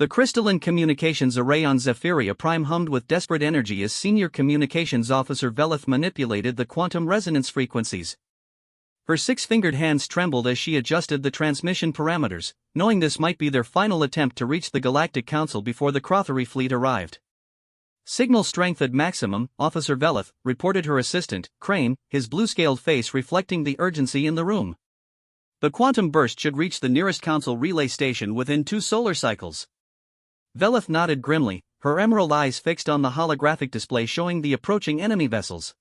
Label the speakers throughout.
Speaker 1: The crystalline communications array on Zephyria Prime hummed with desperate energy as Senior Communications Officer Velith manipulated the quantum resonance frequencies. Her six-fingered hands trembled as she adjusted the transmission parameters, knowing this might be their final attempt to reach the Galactic Council before the Crothery fleet arrived. "Signal strength at maximum," Officer Velith reported her assistant, Crane, his blue-scaled face reflecting the urgency in the room. "The quantum burst should reach the nearest Council relay station within 2 solar cycles." Velith nodded grimly, her emerald eyes fixed on the holographic display showing the approaching enemy vessels.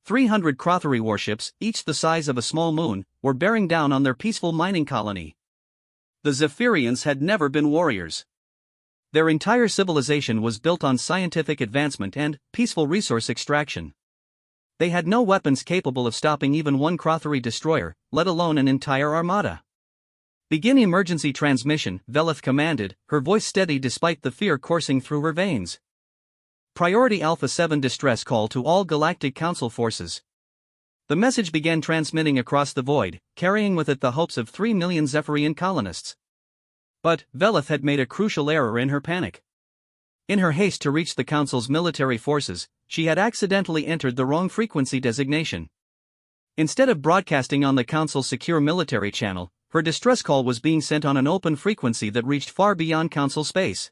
Speaker 1: 300 Crothery warships, each the size of a small moon, were bearing down on their peaceful mining colony. The Zephyrians had never been warriors. Their entire civilization was built on scientific advancement and peaceful resource extraction. They had no weapons capable of stopping even one Crothery destroyer, let alone an entire armada. "Begin emergency transmission," Velith commanded, her voice steady despite the fear coursing through her veins. "Priority Alpha 7 distress call to all Galactic Council forces." The message began transmitting across the void, carrying with it the hopes of 3 million Zephyrian colonists. But Velith had made a crucial error in her panic. In her haste to reach the Council's military forces, she had accidentally entered the wrong frequency designation. Instead of broadcasting on the Council's secure military channel, her distress call was being sent on an open frequency that reached far beyond Council space.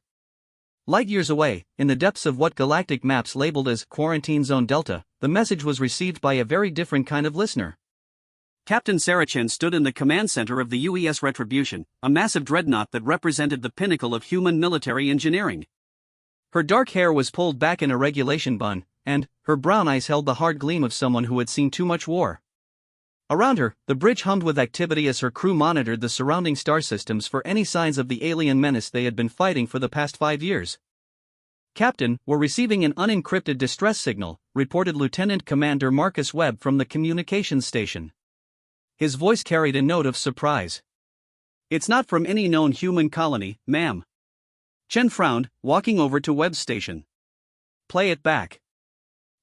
Speaker 1: Light years away, in the depths of what galactic maps labeled as Quarantine Zone Delta, the message was received by a very different kind of listener. Captain Sarah Chen stood in the command center of the UES Retribution, a massive dreadnought that represented the pinnacle of human military engineering. Her dark hair was pulled back in a regulation bun, and her brown eyes held the hard gleam of someone who had seen too much war. Around her, the bridge hummed with activity as her crew monitored the surrounding star systems for any signs of the alien menace they had been fighting for the past 5 years. "Captain, we're receiving an unencrypted distress signal," reported Lieutenant Commander Marcus Webb from the communications station. His voice carried a note of surprise. "It's not from any known human colony, ma'am." Chen frowned, walking over to Webb's station. "Play it back."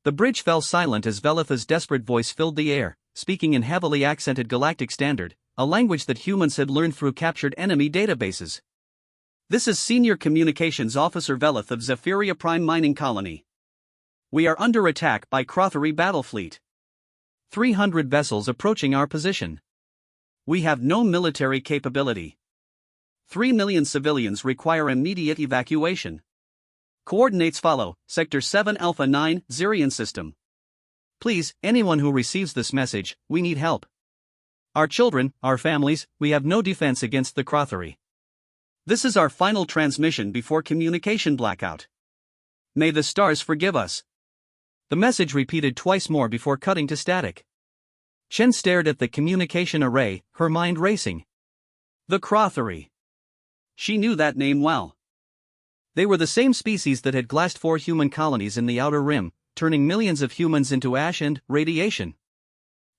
Speaker 1: The bridge fell silent as Velith's desperate voice filled the air, speaking in heavily accented Galactic Standard, a language that humans had learned through captured enemy databases. "This is Senior Communications Officer Velith of Zephyria Prime Mining Colony. We are under attack by Crothery battle fleet. 300 vessels approaching our position. We have no military capability. 3 million civilians require immediate evacuation. Coordinates follow, Sector 7 Alpha 9, Zirian System. Please, anyone who receives this message, we need help. Our children, our families, we have no defense against the Crothery. This is our final transmission before communication blackout. May the stars forgive us." The message repeated twice more before cutting to static. Chen stared at the communication array, her mind racing. The Crothery. She knew that name well. They were the same species that had glassed 4 human colonies in the Outer Rim, turning millions of humans into ash and radiation.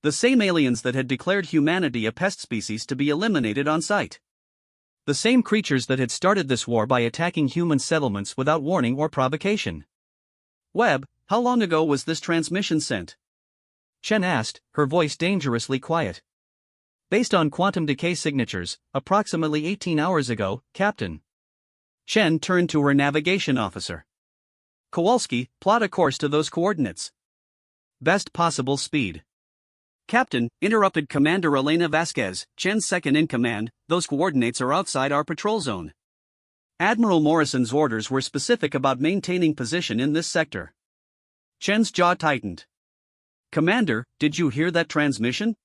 Speaker 1: The same aliens that had declared humanity a pest species to be eliminated on sight. The same creatures that had started this war by attacking human settlements without warning or provocation. "Webb, how long ago was this transmission sent?" Chen asked, her voice dangerously quiet. "Based on quantum decay signatures, approximately 18 hours ago, Captain." Chen turned to her navigation officer. "Kowalski, plot a course to those coordinates. Best possible speed." "Captain," interrupted Commander Elena Vasquez, Chen's second-in-command, "those coordinates are outside our patrol zone. Admiral Morrison's orders were specific about maintaining position in this sector." Chen's jaw tightened. "Commander, did you hear that transmission?"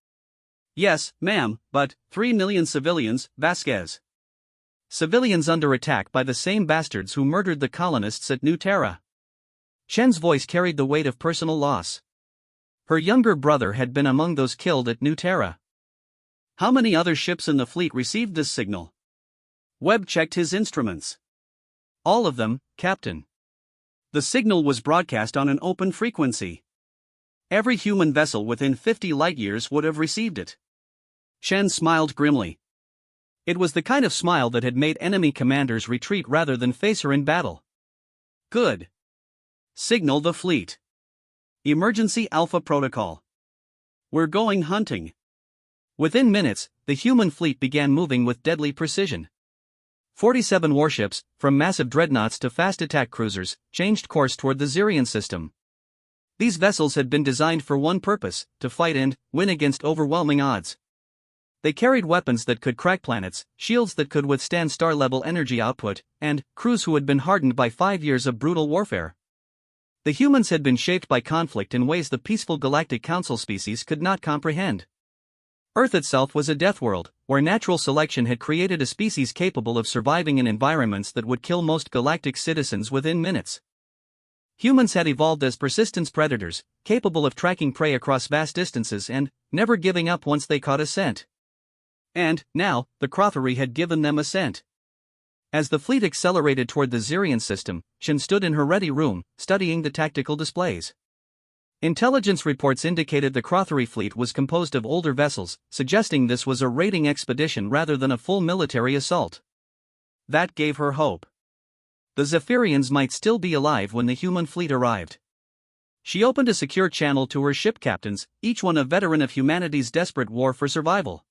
Speaker 1: "Yes, ma'am, but 3 million civilians, Vasquez. Civilians under attack by the same bastards who murdered the colonists at New Terra." Chen's voice carried the weight of personal loss. Her younger brother had been among those killed at New Terra. "How many other ships in the fleet received this signal?" Webb checked his instruments. "All of them, Captain. The signal was broadcast on an open frequency. Every human vessel within 50 light-years would have received it." Chen smiled grimly. It was the kind of smile that had made enemy commanders retreat rather than face her in battle. "Good. Signal the fleet. Emergency Alpha Protocol. We're going hunting." Within minutes, the human fleet began moving with deadly precision. 47 warships, from massive dreadnoughts to fast attack cruisers, changed course toward the Xerian system. These vessels had been designed for one purpose: to fight and win against overwhelming odds. They carried weapons that could crack planets, shields that could withstand star-level energy output, and crews who had been hardened by 5 years of brutal warfare. The humans had been shaped by conflict in ways the peaceful Galactic Council species could not comprehend. Earth itself was a death world, where natural selection had created a species capable of surviving in environments that would kill most galactic citizens within minutes. Humans had evolved as persistence predators, capable of tracking prey across vast distances and never giving up once they caught a scent. And, now, the Crothery had given them a scent. As the fleet accelerated toward the Xerian system, Shin stood in her ready room, studying the tactical displays. Intelligence reports indicated the Crothery fleet was composed of older vessels, suggesting this was a raiding expedition rather than a full military assault. That gave her hope. The Zephyrians might still be alive when the human fleet arrived. She opened a secure channel to her ship captains, each one a veteran of humanity's desperate war for survival.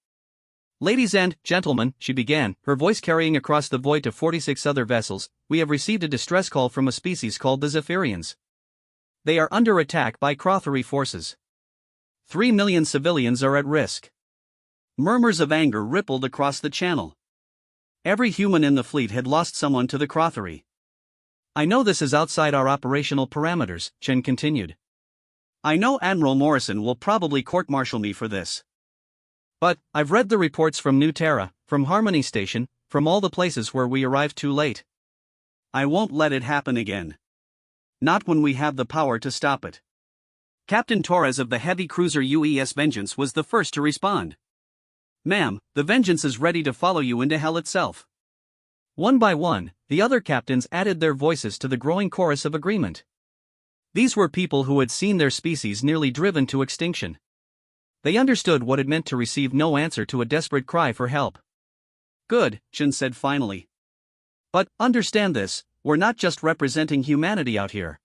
Speaker 1: "Ladies and gentlemen," she began, her voice carrying across the void to 46 other vessels, "we have received a distress call from a species called the Zephyrians. They are under attack by Crothery forces. 3 million civilians are at risk." Murmurs of anger rippled across the channel. Every human in the fleet had lost someone to the Crothery. "I know this is outside our operational parameters," Chen continued. "I know Admiral Morrison will probably court-martial me for this. But I've read the reports from New Terra, from Harmony Station, from all the places where we arrived too late. I won't let it happen again. Not when we have the power to stop it." Captain Torres of the heavy cruiser UES Vengeance was the first to respond. "Ma'am, the Vengeance is ready to follow you into hell itself." One by one, the other captains added their voices to the growing chorus of agreement. These were people who had seen their species nearly driven to extinction. They understood what it meant to receive no answer to a desperate cry for help. "Good," Chen said finally. "But understand this, we're not just representing humanity out here.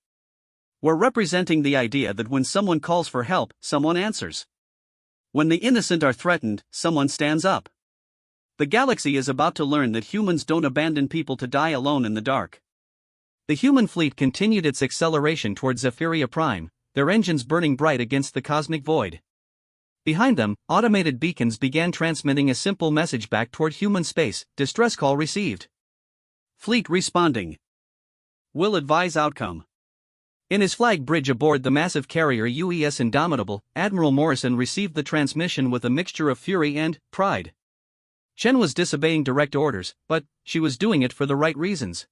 Speaker 1: We're representing the idea that when someone calls for help, someone answers. When the innocent are threatened, someone stands up. The galaxy is about to learn that humans don't abandon people to die alone in the dark." The human fleet continued its acceleration towards Zephyria Prime, their engines burning bright against the cosmic void. Behind them, automated beacons began transmitting a simple message back toward human space: "Distress call received. Fleet responding. Will advise outcome." In his flag bridge aboard the massive carrier UES Indomitable, Admiral Morrison received the transmission with a mixture of fury and pride. Chen was disobeying direct orders, but she was doing it for the right reasons.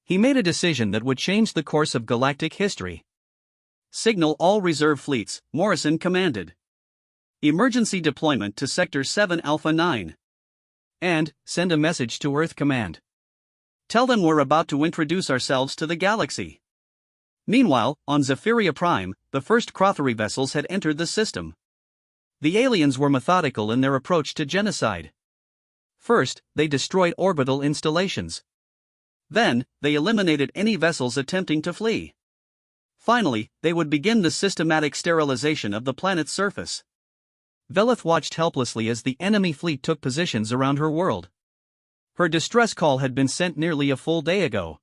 Speaker 1: He made a decision that would change the course of galactic history. "Signal all reserve fleets," Morrison commanded. "Emergency deployment to Sector 7 Alpha 9. And send a message to Earth Command. Tell them we're about to introduce ourselves to the galaxy." Meanwhile, on Zephyria Prime, the first Crothery vessels had entered the system. The aliens were methodical in their approach to genocide. First, they destroyed orbital installations. Then, they eliminated any vessels attempting to flee. Finally, they would begin the systematic sterilization of the planet's surface. Velith watched helplessly as the enemy fleet took positions around her world. Her distress call had been sent nearly a full day ago.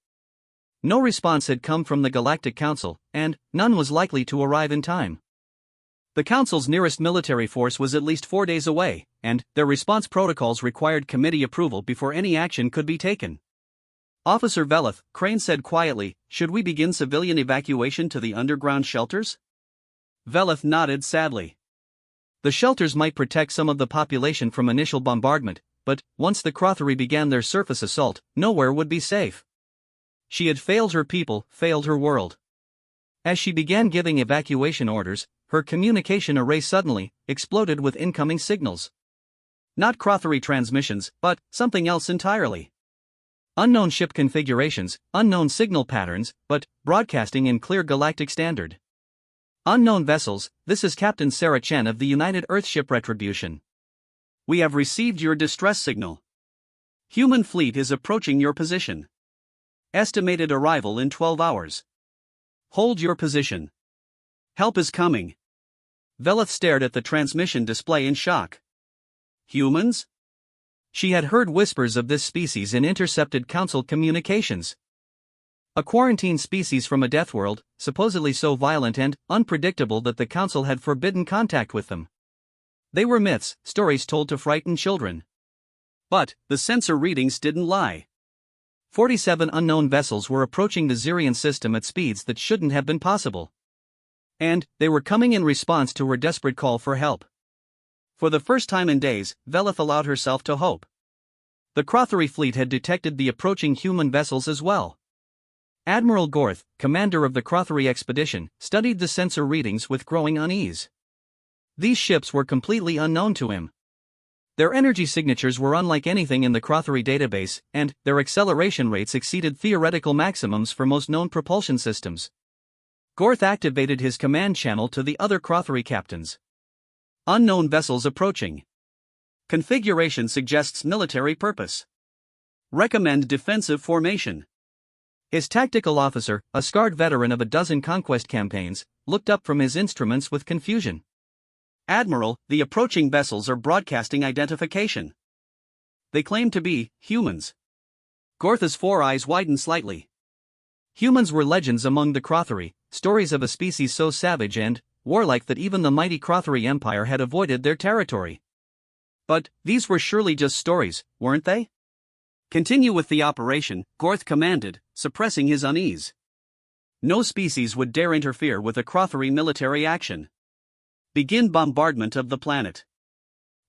Speaker 1: No response had come from the Galactic Council, and none was likely to arrive in time. The Council's nearest military force was at least 4 days away, and their response protocols required committee approval before any action could be taken. "Officer Velith," Crane said quietly, "should we begin civilian evacuation to the underground shelters?" Velith nodded sadly. The shelters might protect some of the population from initial bombardment, but once the Crothery began their surface assault, nowhere would be safe. She had failed her people, failed her world. As she began giving evacuation orders, her communication array suddenly exploded with incoming signals. Not Crothery transmissions, but something else entirely. Unknown ship configurations, unknown signal patterns, but broadcasting in clear galactic standard. "Unknown vessels, this is Captain Sarah Chen of the United Earthship Retribution. We have received your distress signal. Human fleet is approaching your position. Estimated arrival in 12 hours. Hold your position. Help is coming." Velith stared at the transmission display in shock. "Humans?" She had heard whispers of this species in intercepted council communications. A quarantine species from a death world, supposedly so violent and unpredictable that the council had forbidden contact with them. They were myths, stories told to frighten children. But the sensor readings didn't lie. 47 unknown vessels were approaching the Zirian system at speeds that shouldn't have been possible. And they were coming in response to her desperate call for help. For the first time in days, Velith allowed herself to hope. The Crothery fleet had detected the approaching human vessels as well. Admiral Gorth, commander of the Crothery expedition, studied the sensor readings with growing unease. These ships were completely unknown to him. Their energy signatures were unlike anything in the Crothery database, and their acceleration rates exceeded theoretical maximums for most known propulsion systems. Gorth activated his command channel to the other Crothery captains. Unknown vessels approaching. Configuration suggests military purpose. Recommend defensive formation. His tactical officer, a scarred veteran of a dozen conquest campaigns, looked up from his instruments with confusion. Admiral, the approaching vessels are broadcasting identification. They claim to be humans. Gorth's four eyes widened slightly. Humans were legends among the Crothery, stories of a species so savage and warlike that even the mighty Crothery Empire had avoided their territory. But these were surely just stories, weren't they? Continue with the operation, Gorth commanded, suppressing his unease. No species would dare interfere with a Crothery military action. Begin bombardment of the planet.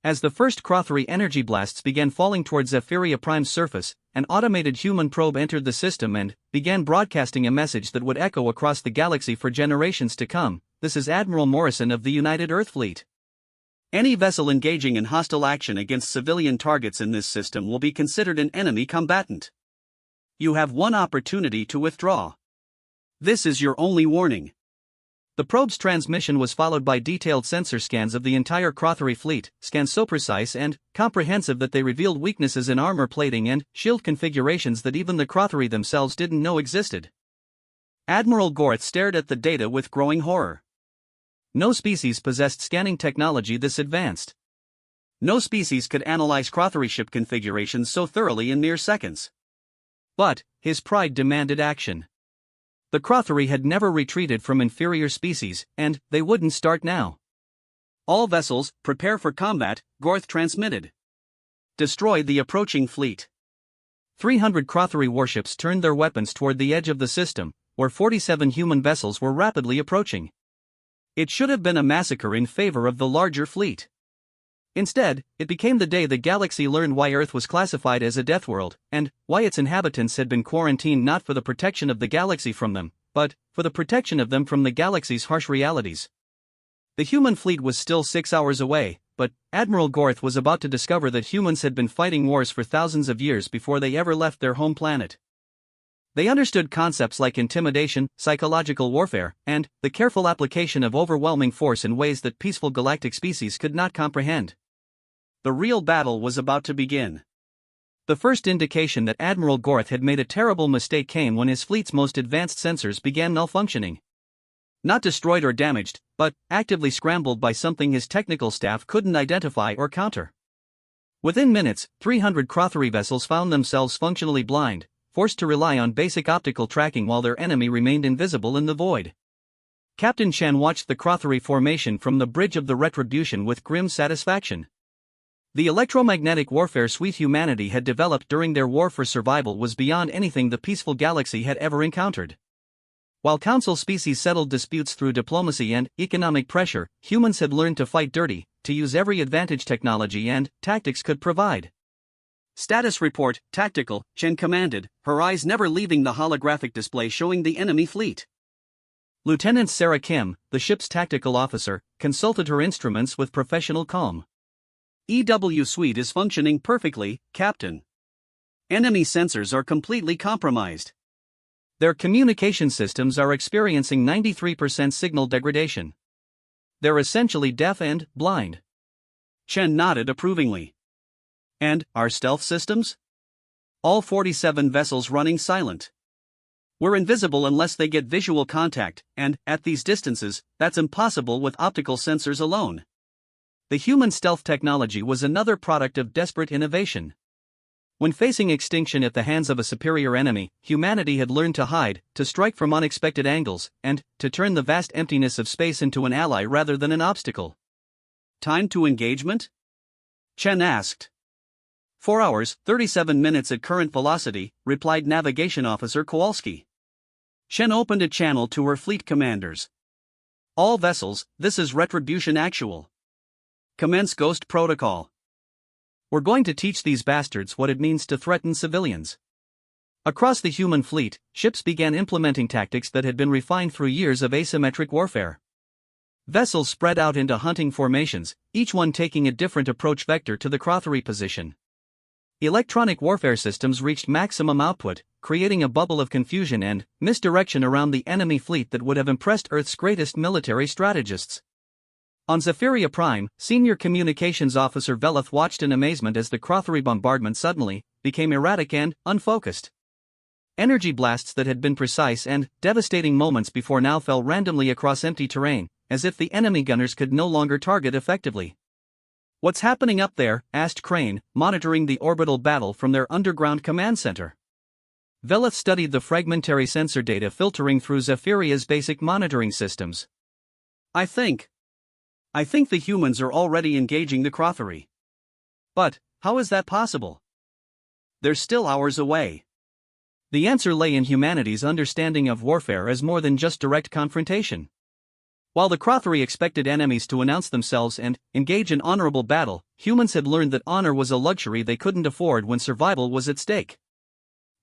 Speaker 1: As the first Crothery energy blasts began falling towards Zephyria Prime's surface, an automated human probe entered the system and began broadcasting a message that would echo across the galaxy for generations to come. This is Admiral Morrison of the United Earth Fleet. Any vessel engaging in hostile action against civilian targets in this system will be considered an enemy combatant. You have one opportunity to withdraw. This is your only warning. The probe's transmission was followed by detailed sensor scans of the entire Crothery fleet, scans so precise and comprehensive that they revealed weaknesses in armor plating and shield configurations that even the Crothery themselves didn't know existed. Admiral Gorth stared at the data with growing horror. No species possessed scanning technology this advanced. No species could analyze Crothery ship configurations so thoroughly in mere seconds. But his pride demanded action. The Crothery had never retreated from inferior species, and they wouldn't start now. All vessels, prepare for combat, Gorth transmitted. Destroy the approaching fleet. 300 Crothery warships turned their weapons toward the edge of the system, where 47 human vessels were rapidly approaching. It should have been a massacre in favor of the larger fleet. Instead, it became the day the galaxy learned why Earth was classified as a death world, and why its inhabitants had been quarantined not for the protection of the galaxy from them, but for the protection of them from the galaxy's harsh realities. The human fleet was still 6 hours away, but Admiral Gorth was about to discover that humans had been fighting wars for thousands of years before they ever left their home planet. They understood concepts like intimidation, psychological warfare, and the careful application of overwhelming force in ways that peaceful galactic species could not comprehend. The real battle was about to begin. The first indication that Admiral Gorth had made a terrible mistake came when his fleet's most advanced sensors began malfunctioning. Not destroyed or damaged, but actively scrambled by something his technical staff couldn't identify or counter. Within minutes, 300 Crothery vessels found themselves functionally blind, forced to rely on basic optical tracking while their enemy remained invisible in the void. Captain Chen watched the Crothery formation from the bridge of the Retribution with grim satisfaction. The electromagnetic warfare suite humanity had developed during their war for survival was beyond anything the peaceful galaxy had ever encountered. While council species settled disputes through diplomacy and economic pressure, humans had learned to fight dirty, to use every advantage technology and tactics could provide. Status report, tactical, Chen commanded, her eyes never leaving the holographic display showing the enemy fleet. Lieutenant Sarah Kim, the ship's tactical officer, consulted her instruments with professional calm. EW suite is functioning perfectly, Captain. Enemy sensors are completely compromised. Their communication systems are experiencing 93% signal degradation. They're essentially deaf and blind. Chen nodded approvingly. And our stealth systems? All 47 vessels running silent. We're invisible unless they get visual contact, and, at these distances, that's impossible with optical sensors alone. The human stealth technology was another product of desperate innovation. When facing extinction at the hands of a superior enemy, humanity had learned to hide, to strike from unexpected angles, and to turn the vast emptiness of space into an ally rather than an obstacle.
Speaker 2: Time to engagement?
Speaker 1: Chen asked.
Speaker 2: 4 hours, 37 minutes at current velocity, replied Navigation Officer Kowalski. Shen opened a channel to her fleet commanders. All vessels, this is Retribution Actual. Commence Ghost Protocol.
Speaker 1: We're going to teach these bastards what it means to threaten civilians. Across the human fleet, ships began implementing tactics that had been refined through years of asymmetric warfare. Vessels spread out into hunting formations, each one taking a different approach vector to the Crothery position. Electronic warfare systems reached maximum output, creating a bubble of confusion and misdirection around the enemy fleet that would have impressed Earth's greatest military strategists. On Zephyria Prime, Senior Communications Officer Veleth watched in amazement as the Crothery bombardment suddenly became erratic and unfocused. Energy blasts that had been precise and devastating moments before now fell randomly across empty terrain, as if the enemy gunners could no longer target effectively. "What's happening up there?" asked Crane, monitoring the orbital battle from their underground command center. Veleth studied the fragmentary sensor data filtering through Zephiria's basic monitoring systems.
Speaker 2: I think the humans are already engaging the Crothery.
Speaker 1: But how is that possible?
Speaker 2: They're still hours away.
Speaker 1: The answer lay in humanity's understanding of warfare as more than just direct confrontation. While the Crothery expected enemies to announce themselves and engage in honorable battle, humans had learned that honor was a luxury they couldn't afford when survival was at stake.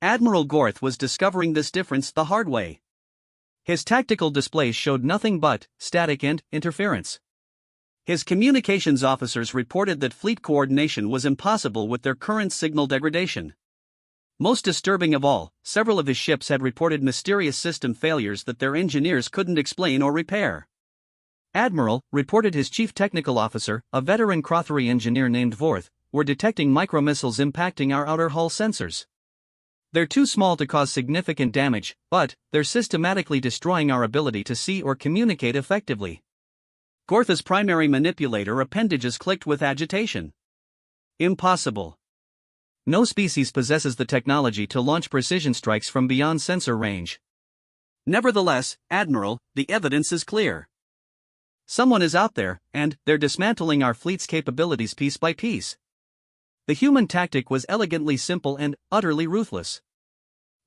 Speaker 2: Admiral Gorth was discovering this difference the hard way.
Speaker 1: His tactical displays showed nothing but static and interference.
Speaker 2: His communications officers reported that fleet coordination was impossible with their current signal degradation. Most disturbing of all, several of his ships had reported mysterious system failures that their engineers couldn't explain or repair.
Speaker 1: Admiral, reported his chief technical officer, a veteran Crothery engineer named Vorth, were detecting micromissiles impacting our outer hull sensors. They're too small to cause significant damage, but they're systematically destroying our ability to see or communicate effectively.
Speaker 2: Gorth's primary manipulator appendages clicked with agitation.
Speaker 1: Impossible. No species possesses the technology to launch precision strikes from beyond sensor range.
Speaker 2: Nevertheless, Admiral, the evidence is clear.
Speaker 1: Someone is out there, and they're dismantling our fleet's capabilities piece by piece. The human tactic was elegantly simple and utterly ruthless.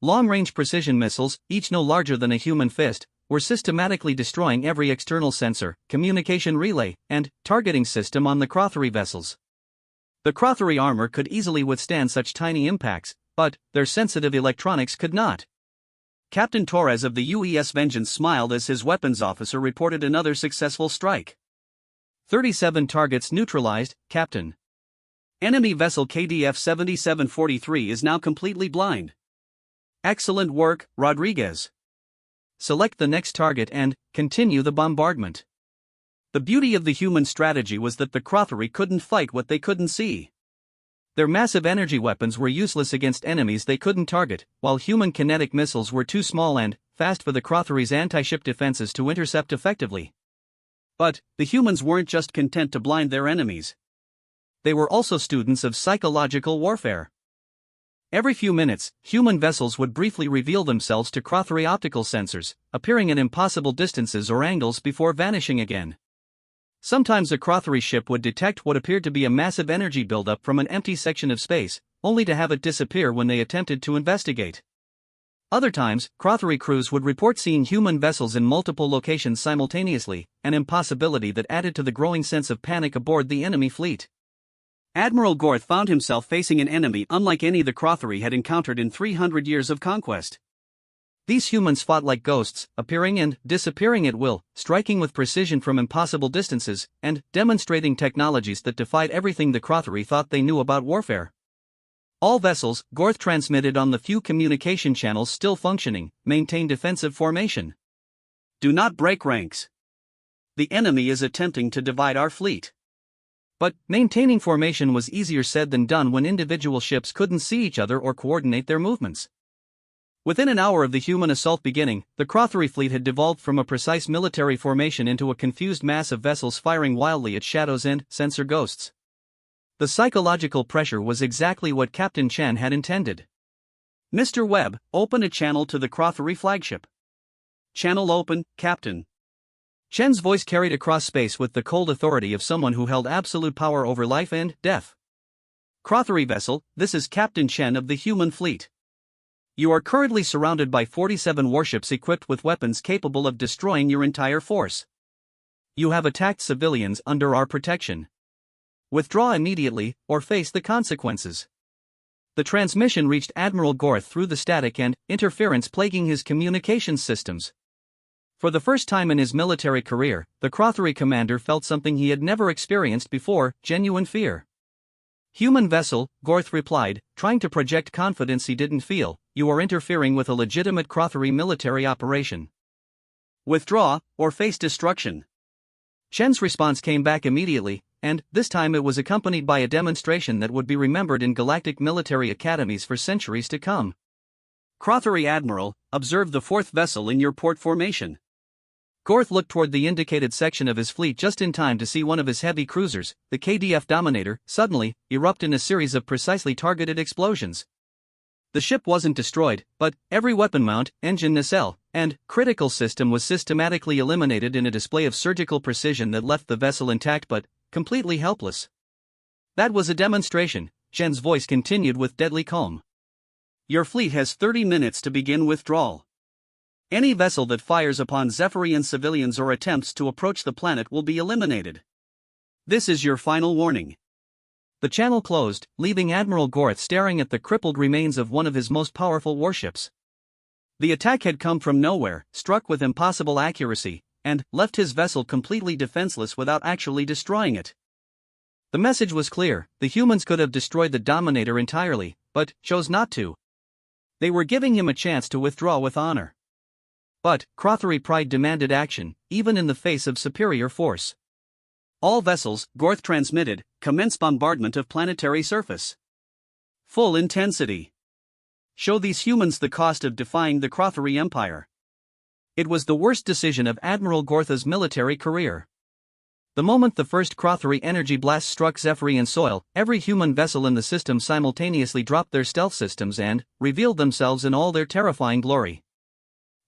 Speaker 1: Long-range precision missiles, each no larger than a human fist, were systematically destroying every external sensor, communication relay, and targeting system on the Crothery vessels. The Crothery armor could easily withstand such tiny impacts, but their sensitive electronics could not.
Speaker 2: Captain Torres of the UES Vengeance smiled as his weapons officer reported another successful strike.
Speaker 1: 37 targets neutralized, Captain.
Speaker 2: Enemy vessel KDF 7743 is now completely blind.
Speaker 1: Excellent work, Rodriguez. Select the next target and continue the bombardment.
Speaker 2: The beauty of the human strategy was that the Crothery couldn't fight what they couldn't see.
Speaker 1: Their massive energy weapons were useless against enemies they couldn't target, while human kinetic missiles were too small and fast for the Crothery's anti-ship defenses to intercept effectively.
Speaker 2: But the humans weren't just content to blind their enemies.
Speaker 1: They were also students of psychological warfare. Every few minutes, human vessels would briefly reveal themselves to Crothery optical sensors, appearing at impossible distances or angles before vanishing again. Sometimes a Crothery ship would detect what appeared to be a massive energy buildup from an empty section of space, only to have it disappear when they attempted to investigate. Other times, Crothery crews would report seeing human vessels in multiple locations simultaneously, an impossibility that added to the growing sense of panic aboard the enemy fleet.
Speaker 2: Admiral Gorth found himself facing an enemy unlike any the Crothery had encountered in 300 years of conquest.
Speaker 1: These humans fought like ghosts, appearing and disappearing at will, striking with precision from impossible distances, and demonstrating technologies that defied everything the Crothery thought they knew about warfare. All vessels, Gorth transmitted on the few communication channels still functioning, maintain defensive formation.
Speaker 2: Do not break ranks. The enemy is attempting to divide our fleet.
Speaker 1: But maintaining formation was easier said than done when individual ships couldn't see each other or coordinate their movements. Within an hour of the human assault beginning, the Crothery fleet had devolved from a precise military formation into a confused mass of vessels firing wildly at shadows and sensor ghosts. The psychological pressure was exactly what Captain Chen had intended.
Speaker 2: Mr. Webb, open a channel to the Crothery flagship. Channel open, Captain.
Speaker 1: Chen's voice carried across space with the cold authority of someone who held absolute power over life and death.
Speaker 2: Crothery vessel, this is Captain Chen of the human fleet. You are currently surrounded by 47 warships equipped with weapons capable of destroying your entire force.
Speaker 1: You have attacked civilians under our protection. Withdraw immediately, or face the consequences. The transmission reached Admiral Gorth through the static and interference plaguing his communications systems. For the first time in his military career, the Crothery commander felt something he had never experienced before: genuine fear. Human vessel, Gorth replied, trying to project confidence he didn't feel. You are interfering with a legitimate Crothery military operation.
Speaker 2: Withdraw, or face destruction.
Speaker 1: Chen's response came back immediately, and this time it was accompanied by a demonstration that would be remembered in galactic military academies for centuries to come.
Speaker 2: Crothery Admiral, observe the fourth vessel in your port formation.
Speaker 1: Gorth looked toward the indicated section of his fleet just in time to see one of his heavy cruisers, the KDF Dominator, suddenly erupt in a series of precisely targeted explosions. The ship wasn't destroyed, but every weapon mount, engine nacelle, and critical system was systematically eliminated in a display of surgical precision that left the vessel intact but completely helpless.
Speaker 2: That was a demonstration, Chen's voice continued with deadly calm. Your fleet has 30 minutes to begin withdrawal. Any vessel that fires upon Zephyrian civilians or attempts to approach the planet will be eliminated. This is your final warning.
Speaker 1: The channel closed, leaving Admiral Gorth staring at the crippled remains of one of his most powerful warships.
Speaker 2: The attack had come from nowhere, struck with impossible accuracy, and left his vessel completely defenseless without actually destroying it.
Speaker 1: The message was clear: the humans could have destroyed the Dominator entirely, but chose not to. They were giving him a chance to withdraw with honor. But Crothery pride demanded action, even in the face of superior force.
Speaker 2: All vessels, Gorth transmitted, commence bombardment of planetary surface. Full intensity. Show these humans the cost of defying the Crothery Empire.
Speaker 1: It was the worst decision of Admiral Gorth's military career. The moment the first Crothery energy blast struck Zephyrian soil, every human vessel in the system simultaneously dropped their stealth systems and revealed themselves in all their terrifying glory.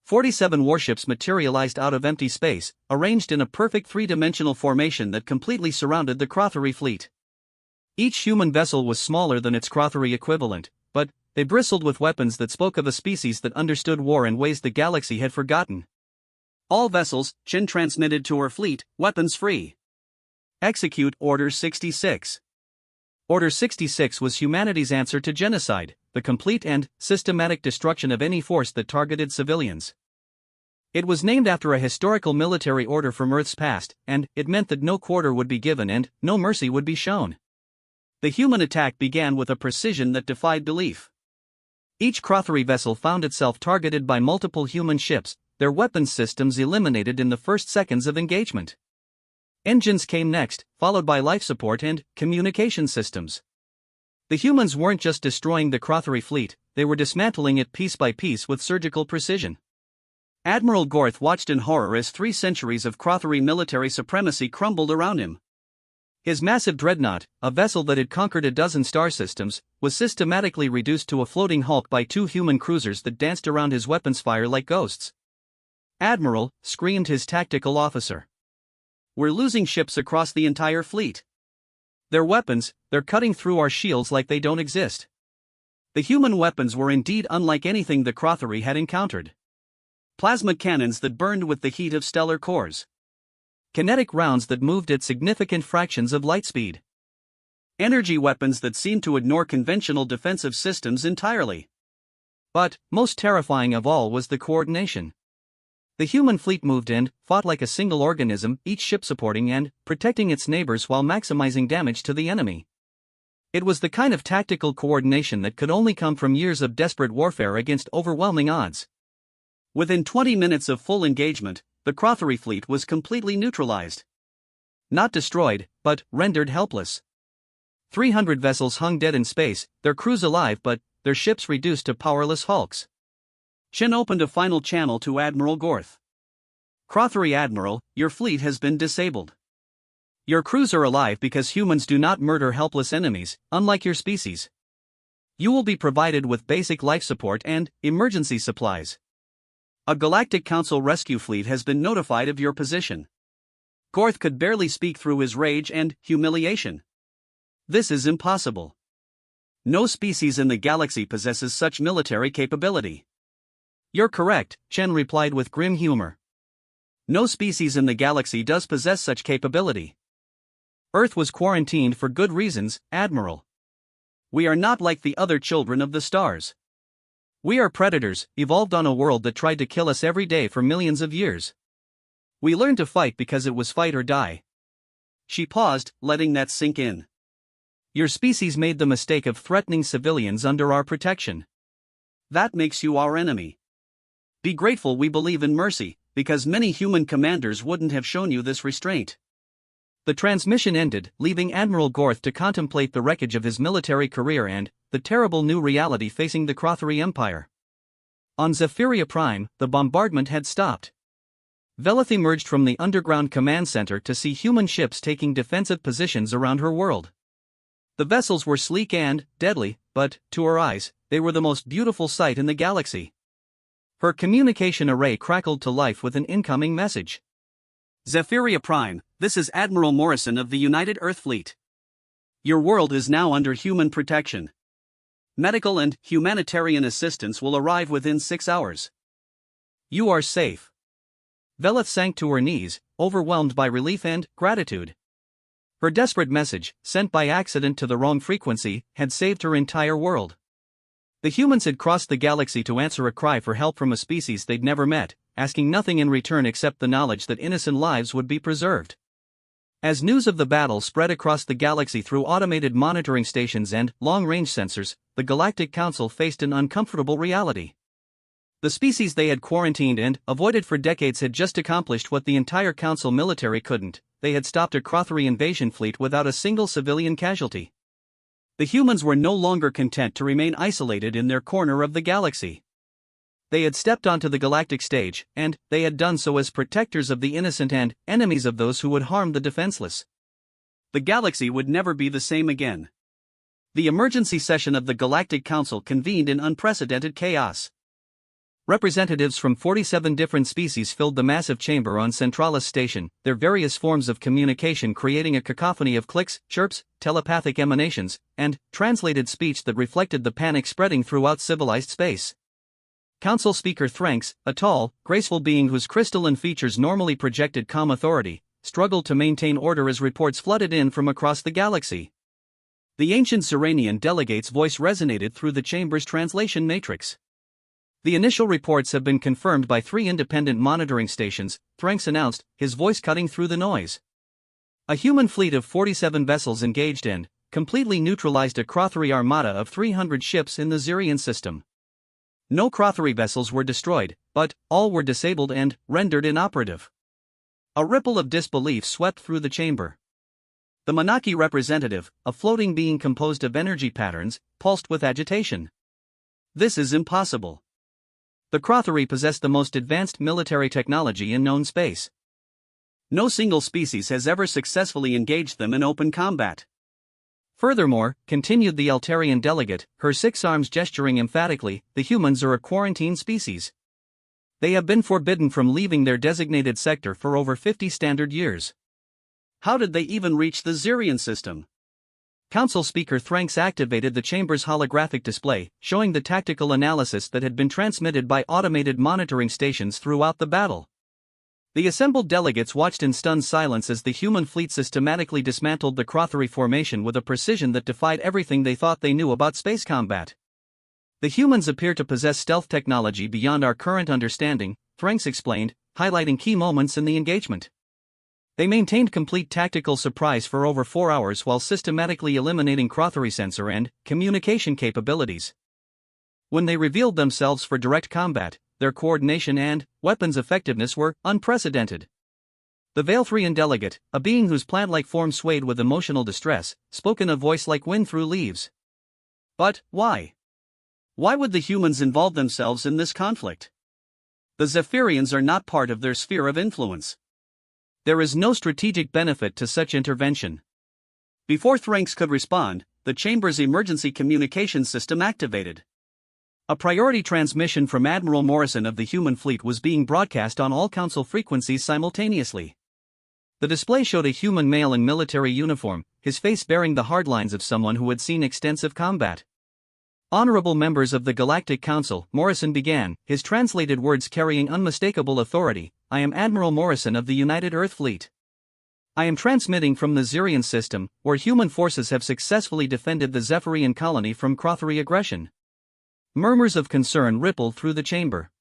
Speaker 1: 47 warships materialized out of empty space, arranged in a perfect three-dimensional formation that completely surrounded the Crothery fleet. Each human vessel was smaller than its Crothery equivalent, but they bristled with weapons that spoke of a species that understood war in ways the galaxy had forgotten.
Speaker 2: All vessels, Chen transmitted to her fleet, weapons free. Execute Order 66.
Speaker 1: Order 66 was humanity's answer to genocide, the complete and systematic destruction of any force that targeted civilians. It was named after a historical military order from Earth's past, and it meant that no quarter would be given and no mercy would be shown.
Speaker 2: The human attack began with a precision that defied belief.
Speaker 1: Each Crothery vessel found itself targeted by multiple human ships, their weapons systems eliminated in the first seconds of engagement. Engines came next, followed by life support and communication systems. The humans weren't just destroying the Crothery fleet, they were dismantling it piece by piece with surgical precision.
Speaker 2: Admiral Gorth watched in horror as 3 centuries of Crothery military supremacy crumbled around him.
Speaker 1: His massive dreadnought, a vessel that had conquered a dozen star systems, was systematically reduced to a floating hulk by 2 human cruisers that danced around his weapons fire like ghosts.
Speaker 2: "Admiral," screamed his tactical officer. "We're losing ships across the entire fleet.
Speaker 1: Their weapons, they're cutting through our shields like they don't exist."
Speaker 2: The human weapons were indeed unlike anything the Crothery had encountered. Plasma cannons that burned with the heat of stellar cores.
Speaker 1: Kinetic rounds that moved at significant fractions of light speed.
Speaker 2: Energy weapons that seemed to ignore conventional defensive systems entirely.
Speaker 1: But, most terrifying of all was the coordination. The human fleet moved and fought like a single organism, each ship supporting and protecting its neighbors while maximizing damage to the enemy. It was the kind of tactical coordination that could only come from years of desperate warfare against overwhelming odds.
Speaker 2: Within 20 minutes of full engagement, the Crothery fleet was completely neutralized.
Speaker 1: Not destroyed, but rendered helpless. 300 vessels hung dead in space, their crews alive but their ships reduced to powerless hulks.
Speaker 2: Shen opened a final channel to Admiral Gorth. Crothery Admiral, your fleet has been disabled. Your crews are alive because humans do not murder helpless enemies, unlike your species. You will be provided with basic life support and emergency supplies. A Galactic Council rescue fleet has been notified of your position. Gorth could barely speak through his rage and humiliation. This is impossible. No species in the galaxy possesses such military capability. You're correct, Chen replied with grim humor. No species in the galaxy does possess such capability. Earth was quarantined for good reasons, Admiral. We are not like the other children of the stars. We are predators, evolved on a world that tried to kill us every day for millions of years. We learned to fight because it was fight or die. She paused, letting that sink in. Your species made the mistake of threatening civilians under our protection. That makes you our enemy. Be grateful we believe in mercy, because many human commanders wouldn't have shown you this restraint. The transmission ended, leaving Admiral Gorth to contemplate the wreckage of his military career and the terrible new reality facing the Crothery Empire. On Zephyria Prime, the bombardment had stopped. Velith emerged from the underground command center to see human ships taking defensive positions around her world. The vessels were sleek and deadly, but, to her eyes, they were the most beautiful sight in the galaxy. Her communication array crackled to life with an incoming message. Zephyria Prime, this is Admiral Morrison of the United Earth Fleet. Your world is now under human protection. Medical and humanitarian assistance will arrive within 6 hours. You are safe. Velith sank to her knees, overwhelmed by relief and gratitude. Her desperate message, sent by accident to the wrong frequency, had saved her entire world. The humans had crossed the galaxy to answer a cry for help from a species they'd never met, asking nothing in return except the knowledge that innocent lives would be preserved. As news of the battle spread across the galaxy through automated monitoring stations and long-range sensors, the Galactic Council faced an uncomfortable reality. The species they had quarantined and avoided for decades had just accomplished what the entire Council military couldn't. They had stopped a Crothery invasion fleet without a single civilian casualty. The humans were no longer content to remain isolated in their corner of the galaxy. They had stepped onto the galactic stage, and they had done so as protectors of the innocent and enemies of those who would harm the defenseless. The galaxy would never be the same again. The emergency session of the Galactic Council convened in unprecedented chaos. Representatives from 47 different species filled the massive chamber on Centralis Station, their various forms of communication creating a cacophony of clicks, chirps, telepathic emanations, and translated speech that reflected the panic spreading throughout civilized space. Council Speaker Thranks, a tall, graceful being whose crystalline features normally projected calm authority, struggled to maintain order as reports flooded in from across the galaxy. The ancient Serenian delegate's voice resonated through the chamber's translation matrix. The initial reports have been confirmed by 3 independent monitoring stations, Thranks announced, his voice cutting through the noise. A human fleet of 47 vessels engaged and completely neutralized a Crothery Armada of 300 ships in the Zirian system. No Crothery vessels were destroyed, but all were disabled and rendered inoperative. A ripple of disbelief swept through the chamber. The Monarchy representative, a floating being composed of energy patterns, pulsed with agitation. This is impossible. The Crothery possess the most advanced military technology in known space. No single species has ever successfully engaged them in open combat. Furthermore, continued the Altarian delegate, her 6 arms gesturing emphatically, the humans are a quarantine species. They have been forbidden from leaving their designated sector for over 50 standard years. How did they even reach the Zirian system? Council Speaker Thranks activated the chamber's holographic display, showing the tactical analysis that had been transmitted by automated monitoring stations throughout the battle. The assembled delegates watched in stunned silence as the human fleet systematically dismantled the Crothery formation with a precision that defied everything they thought they knew about space combat. The humans appear to possess stealth technology beyond our current understanding, Thranks explained, highlighting key moments in the engagement. They maintained complete tactical surprise for over 4 hours while systematically eliminating Crothery sensor and communication capabilities. When they revealed themselves for direct combat, their coordination and weapons effectiveness were unprecedented. The Veilthrian delegate, a being whose plant-like form swayed with emotional distress, spoke in a voice like wind through leaves. But why? Why would the humans involve themselves in this conflict? The Zephyrians are not part of their sphere of influence.
Speaker 1: There is no strategic benefit to such intervention.
Speaker 2: Before Thranks could respond, the chamber's emergency communication system activated.
Speaker 1: A priority transmission from Admiral Morrison of the human fleet was being broadcast on all Council frequencies simultaneously. The display showed a human male in military uniform, his face bearing the hard lines of someone who had seen extensive combat. "Honorable members of the Galactic Council," Morrison began, his translated words carrying unmistakable authority, "I am Admiral Morrison of the United Earth Fleet. I am transmitting from the Zirian system, where human forces have successfully defended the Zephyrian colony from Crothery aggression." Murmurs of concern rippled through the chamber.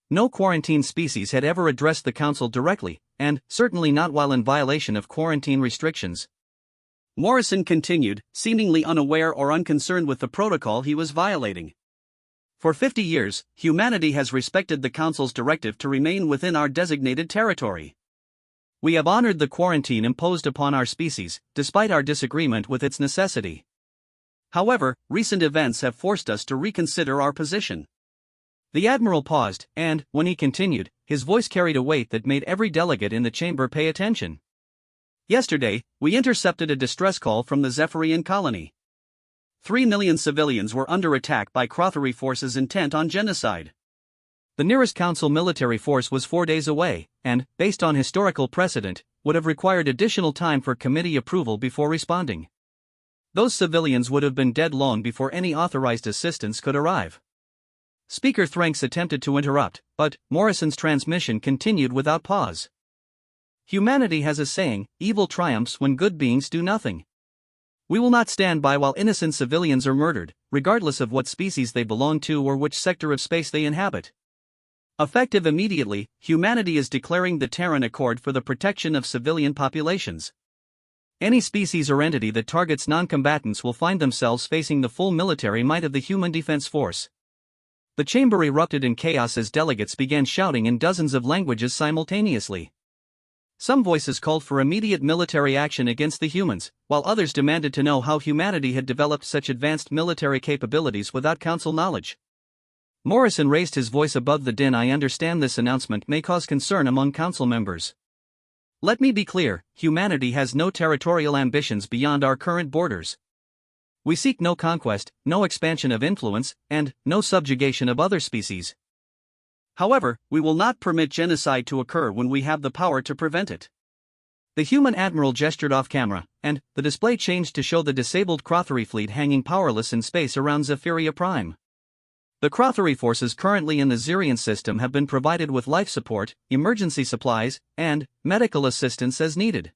Speaker 1: No quarantine species had ever addressed the Council directly, and certainly not while in violation of quarantine restrictions.
Speaker 2: Morrison continued, seemingly unaware or unconcerned with the protocol he was violating. "For 50 years, humanity has respected the Council's directive to remain within our designated territory. We have honored the quarantine imposed upon our species, despite our disagreement with its necessity. However, recent events have forced us to reconsider our position."
Speaker 1: The Admiral paused, and, when he continued, his voice carried a weight that made every delegate in the chamber pay attention.
Speaker 2: "Yesterday, we intercepted a distress call from the Zephyrian colony. 3 million civilians were under attack by Crothery forces intent on genocide.
Speaker 1: The nearest Council military force was 4 days away, and, based on historical precedent, would have required additional time for committee approval before responding. Those civilians would have been dead long before any authorized assistance could arrive." Speaker Thranks attempted to interrupt, but Morrison's transmission continued without pause. "Humanity has a saying, evil triumphs when good beings do nothing. We will not stand by while innocent civilians are murdered, regardless of what species they belong to or which sector of space they inhabit. Effective immediately, humanity is declaring the Terran Accord for the protection of civilian populations. Any species or entity that targets non-combatants will find themselves facing the full military might of the Human Defense Force." The chamber erupted in chaos as delegates began shouting in dozens of languages simultaneously. Some voices called for immediate military action against the humans, while others demanded to know how humanity had developed such advanced military capabilities without Council knowledge. Morrison raised his voice above the din. "I understand this announcement may cause concern among Council members. Let me be clear, humanity has no territorial ambitions beyond our current borders. We seek no conquest, no expansion of influence, and no subjugation of other species. However, we will not permit genocide to occur when we have the power to prevent it." The human admiral gestured off camera, and the display changed to show the disabled Crothery fleet hanging powerless in space around Zephyria Prime. The Crothery forces currently in the Zirian system have been provided with life support, emergency supplies, and medical assistance as needed.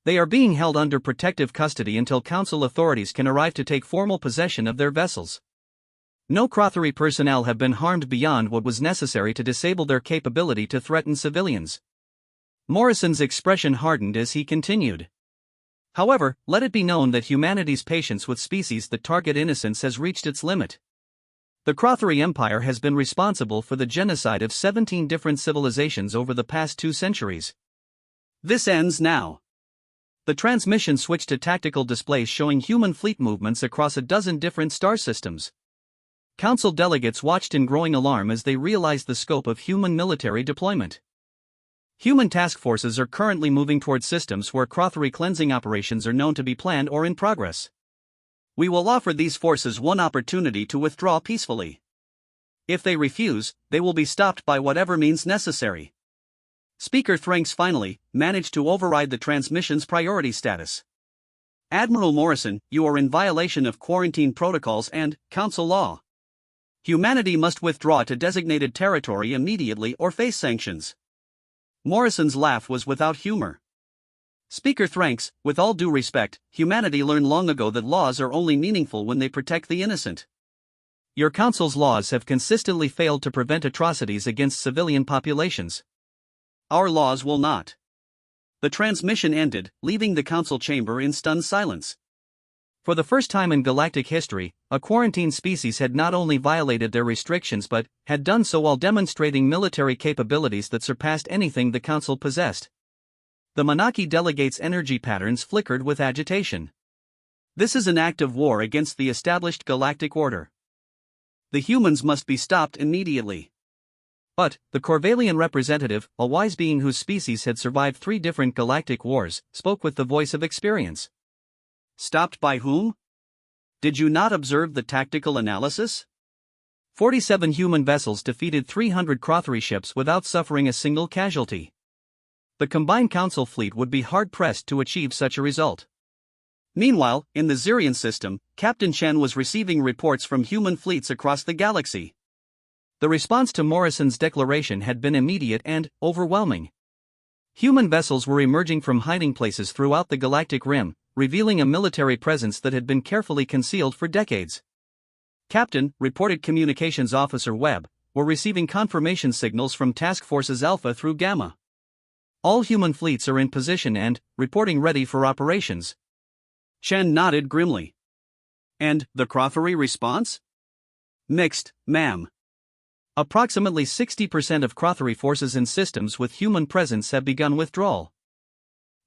Speaker 1: They are being held under protective custody until Council authorities can arrive to take formal possession of their vessels. No Crothery personnel have been harmed beyond what was necessary to disable their capability to threaten civilians. Morrison's expression hardened as he continued. "However, let it be known that humanity's patience with species that target innocents has reached its limit. The Crothery Empire has been responsible for the genocide of 17 different civilizations over the past 2 centuries.
Speaker 2: This ends now."
Speaker 1: The transmission switched to tactical displays showing human fleet movements across a dozen different star systems. Council delegates watched in growing alarm as they realized the scope of human military deployment. Human task forces are currently moving toward systems where Crothery cleansing operations are known to be planned or in progress.
Speaker 2: "We will offer these forces one opportunity to withdraw peacefully. If they refuse, they will be stopped by whatever means necessary." Speaker Thranks finally managed to override the transmission's priority status. "Admiral Morrison, you are in violation of quarantine protocols and Council law. Humanity must withdraw to designated territory immediately or face sanctions." Morrison's laugh was without humor. "Speaker Thranks, with all due respect, humanity learned long ago that laws are only meaningful when they protect the innocent.
Speaker 1: Your Council's laws have consistently failed to prevent atrocities against civilian populations.
Speaker 2: Our laws will not." The transmission ended, leaving the Council chamber in stunned silence.
Speaker 1: For the first time in galactic history, a quarantine species had not only violated their restrictions but had done so while demonstrating military capabilities that surpassed anything the Council possessed. The Monarchy delegates' energy patterns flickered with agitation. "This is an act of war against the established galactic order.
Speaker 2: The humans must be stopped immediately.
Speaker 1: But, the Corvallian representative, a wise being whose species had survived 3 different galactic wars, spoke with the voice of experience.
Speaker 2: Stopped by whom? Did you not observe the tactical analysis?
Speaker 1: 47 human vessels defeated 300 Crothery ships without suffering a single casualty. The combined Council fleet would be hard-pressed to achieve such a result.
Speaker 2: Meanwhile, in the Zirian system, Captain Chen was receiving reports from human fleets across the galaxy.
Speaker 1: The response to Morrison's declaration had been immediate and overwhelming. Human vessels were emerging from hiding places throughout the galactic rim, revealing a military presence that had been carefully concealed for decades.
Speaker 2: Captain, reported Communications Officer Webb, were receiving confirmation signals from Task Forces Alpha through Gamma.
Speaker 1: All human fleets are in position and reporting ready for operations.
Speaker 2: Chen nodded grimly. And the Crothery response? Mixed, ma'am.
Speaker 1: Approximately 60% of Crothery forces in systems with human presence have begun withdrawal.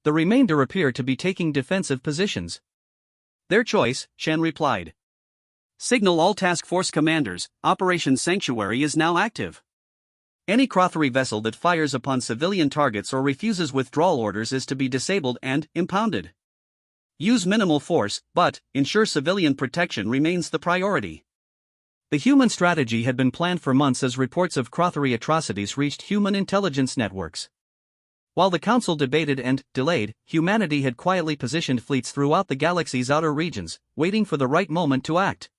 Speaker 1: The remainder appear to be taking defensive positions.
Speaker 2: Their choice, Chen replied. Signal all task force commanders, Operation Sanctuary is now active. Any Crothery vessel that fires upon civilian targets or refuses withdrawal orders is to be disabled and impounded. Use minimal force, but ensure civilian protection remains the priority.
Speaker 1: The human strategy had been planned for months as reports of Crothery atrocities reached human intelligence networks. While the Council debated and delayed, humanity had quietly positioned fleets throughout the galaxy's outer regions, waiting for the right moment to act.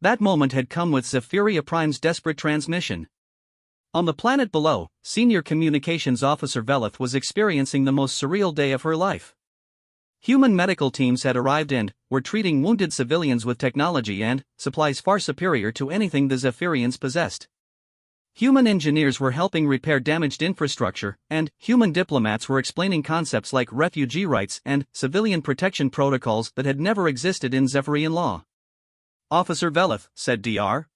Speaker 1: That moment had come with Zephyria Prime's desperate transmission. On the planet below, Senior Communications Officer Velith was experiencing the most surreal day of her life. Human medical teams had arrived and were treating wounded civilians with technology and supplies far superior to anything the Zephyrians possessed. Human engineers were helping repair damaged infrastructure, and human diplomats were explaining concepts like refugee rights and civilian protection protocols that had never existed in Zephyrian law.
Speaker 2: Officer Velith, said Dr.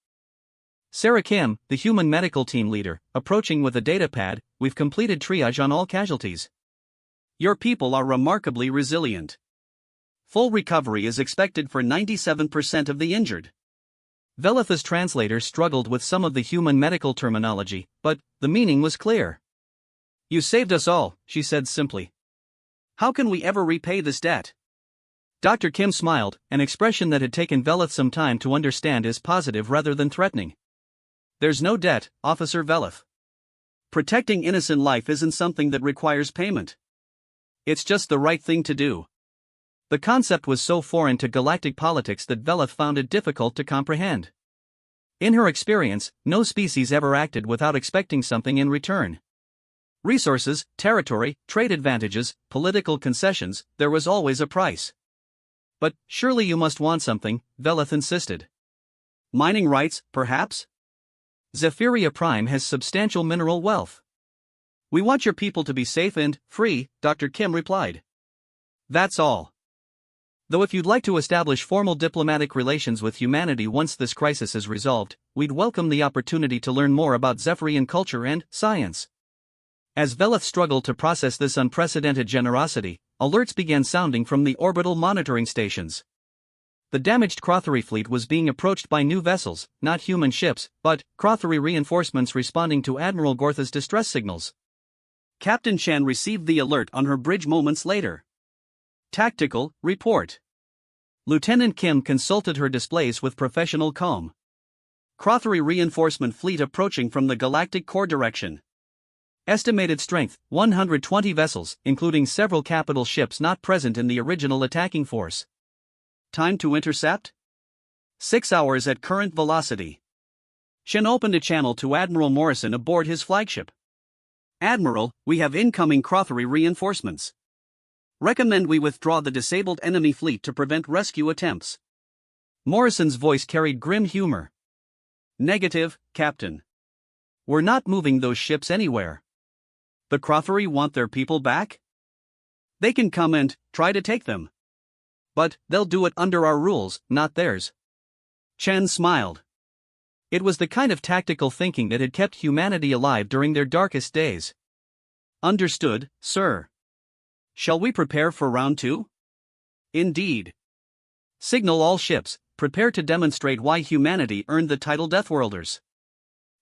Speaker 1: Sarah Kim, the human medical team leader, approaching with a datapad, we've completed triage on all casualties.
Speaker 2: Your people are remarkably resilient. Full recovery is expected for 97% of the injured.
Speaker 1: Velith's translator struggled with some of the human medical terminology, but the meaning was clear.
Speaker 2: You saved us all, she said simply. How can we ever repay this debt?
Speaker 1: Dr. Kim smiled, an expression that had taken Velith some time to understand as positive rather than threatening.
Speaker 2: There's no debt, Officer Velith. Protecting innocent life isn't something that requires payment. It's just the right thing to do.
Speaker 1: The concept was so foreign to galactic politics that Velith found it difficult to comprehend. In her experience, no species ever acted without expecting something in return. Resources, territory, trade advantages, political concessions, there was always a price. But surely you must want something, Velith insisted.
Speaker 2: Mining rights, perhaps?
Speaker 1: Zephyria Prime has substantial mineral wealth.
Speaker 2: We want your people to be safe and free, Dr. Kim replied.
Speaker 1: That's all. Though if you'd like to establish formal diplomatic relations with humanity once this crisis is resolved, we'd welcome the opportunity to learn more about Zephyrian culture and science. As Velith struggled to process this unprecedented generosity, alerts began sounding from the orbital monitoring stations. The damaged Crothery fleet was being approached by new vessels, not human ships, but Crothery reinforcements responding to Admiral Gortha's distress signals.
Speaker 2: Captain Chen received the alert on her bridge moments later. Tactical report.
Speaker 1: Lieutenant Kim consulted her displays with professional calm.
Speaker 2: Crothery reinforcement fleet approaching from the galactic core direction.
Speaker 1: Estimated strength, 120 vessels, including several capital ships not present in the original attacking force.
Speaker 2: Time to intercept? 6 hours at current velocity. Chen opened a channel to Admiral Morrison aboard his flagship. Admiral, we have incoming Crothery reinforcements. Recommend we withdraw the disabled enemy fleet to prevent rescue attempts.
Speaker 1: Morrison's voice carried grim humor.
Speaker 2: Negative, Captain.
Speaker 1: We're not moving those ships anywhere.
Speaker 2: The Crothery want their people back? They can come and try to take them.
Speaker 1: But they'll do it under our rules, not theirs.
Speaker 2: Chen smiled.
Speaker 1: It was the kind of tactical thinking that had kept humanity alive during their darkest days.
Speaker 2: Understood, sir. Shall we prepare for round 2? Indeed.
Speaker 1: Signal all ships,
Speaker 2: prepare to demonstrate why humanity earned the title Deathworlders.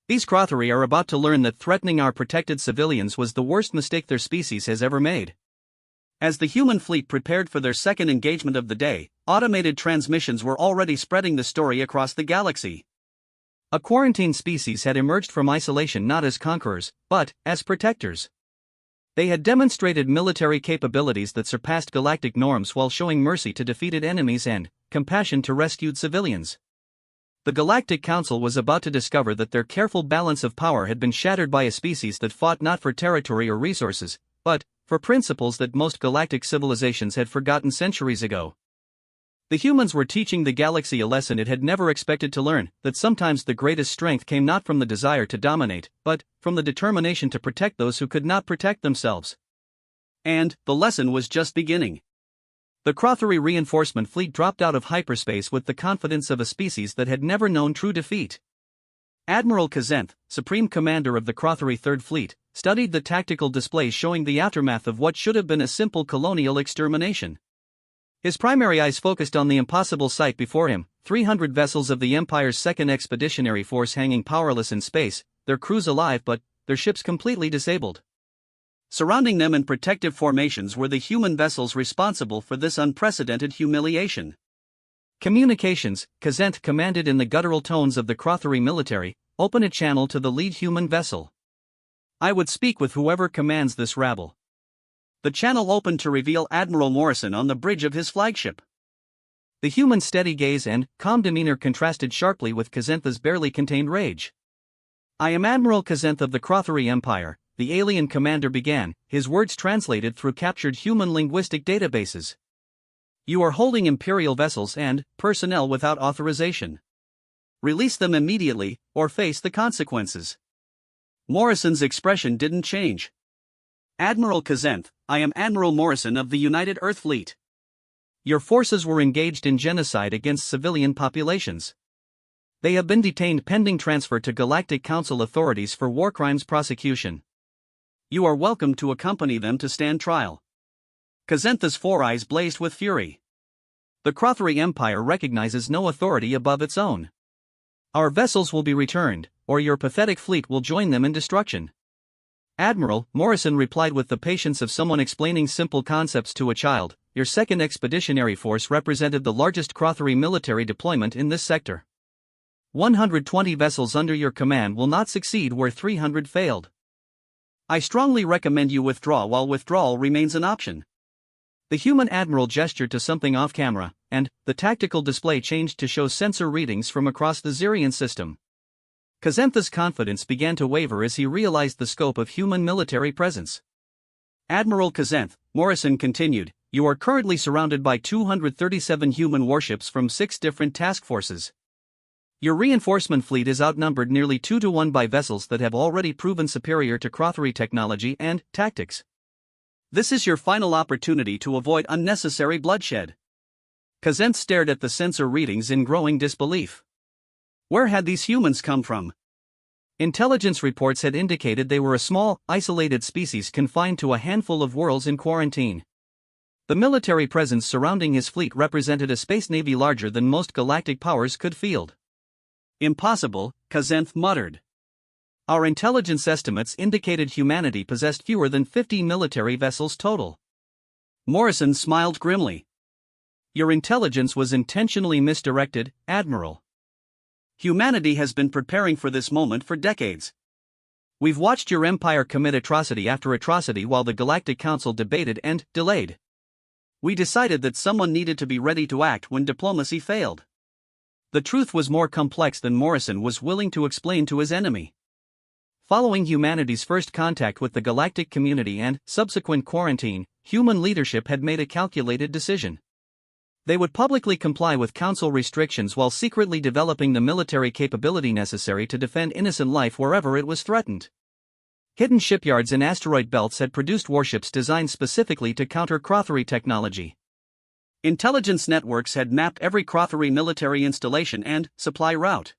Speaker 2: These Crothari are about to learn that threatening our protected civilians was the worst mistake their species has ever made. As the human fleet prepared for their second engagement of the day, automated transmissions were already spreading the story across the galaxy. A quarantined species had emerged from isolation not as conquerors, but as protectors. They had demonstrated military capabilities that surpassed galactic norms while showing mercy to defeated enemies and compassion to rescued civilians. The Galactic Council was about to discover that their careful balance of power had been shattered by a species that fought not for territory or resources, but for principles that most galactic civilizations had forgotten centuries ago. The humans were teaching the galaxy a lesson it had never expected to learn, that sometimes the greatest strength came not from the desire to dominate, but from the determination to protect those who could not protect themselves. And the lesson was just beginning. The Crothari reinforcement fleet dropped out of hyperspace with the confidence of a species that had never known true defeat. Admiral Kazenth, Supreme Commander of the Crothari Third Fleet, studied the tactical displays showing the aftermath of what should have been a simple colonial extermination. His primary eyes focused on the impossible sight before him, 300 vessels of the Empire's Second Expeditionary Force hanging powerless in space, their crews alive but their ships completely disabled. Surrounding them in protective formations were the human vessels responsible for this unprecedented humiliation. Communications, Kazenth commanded in the guttural tones of the Crothari military, open a channel to the lead human vessel. I would speak with whoever commands this rabble. The channel opened to reveal Admiral Morrison on the bridge of his flagship. The human's steady gaze and calm demeanor contrasted sharply with Kazenth's barely contained rage. I am Admiral Kazenth of the Crothari Empire, the alien commander began, his words translated through captured human linguistic databases. You are holding Imperial vessels and personnel without authorization. Release them immediately, or face the consequences. Morrison's expression didn't change. Admiral Kazenth, I am Admiral Morrison of the United Earth Fleet. Your forces were engaged in genocide against civilian populations. They have been detained pending transfer to Galactic Council authorities for war crimes prosecution. You are welcome to accompany them to stand trial. Kazenth's four eyes blazed with fury. The Crothari Empire recognizes no authority above its own. Our vessels will be returned, or your pathetic fleet will join them in destruction. Admiral, Morrison replied with the patience of someone explaining simple concepts to a child, your Second Expeditionary Force represented the largest Crothari military deployment in this sector. 120 vessels under your command will not succeed where 300 failed. I strongly recommend you withdraw while withdrawal remains an option. The human admiral gestured to something off-camera, and the tactical display changed to show sensor readings from across the Zirian system. Kazenth's confidence began to waver as he realized the scope of human military presence. Admiral Kazenth, Morrison continued, you are currently surrounded by 237 human warships from 6 different task forces. Your reinforcement fleet is outnumbered nearly 2-to-1 by vessels that have already proven superior to Crothari technology and tactics. This is your final opportunity to avoid unnecessary bloodshed. Kazenth stared at the sensor readings in growing disbelief. Where had these humans come from? Intelligence reports had indicated they were a small, isolated species confined to a handful of worlds in quarantine. The military presence surrounding his fleet represented a space navy larger than most galactic powers could field. Impossible, Kazenth muttered. Our intelligence estimates indicated humanity possessed fewer than 50 military vessels total. Morrison smiled grimly. Your intelligence was intentionally misdirected, Admiral. Humanity has been preparing for this moment for decades. We've watched your empire commit atrocity after atrocity while the Galactic Council debated and delayed. We decided that someone needed to be ready to act when diplomacy failed. The truth was more complex than Morrison was willing to explain to his enemy. Following humanity's first contact with the galactic community and subsequent quarantine, human leadership had made a calculated decision. They would publicly comply with council restrictions while secretly developing the military capability necessary to defend innocent life wherever it was threatened. Hidden shipyards in asteroid belts had produced warships designed specifically to counter Crothari technology. Intelligence networks had mapped every Crothari military installation and supply route.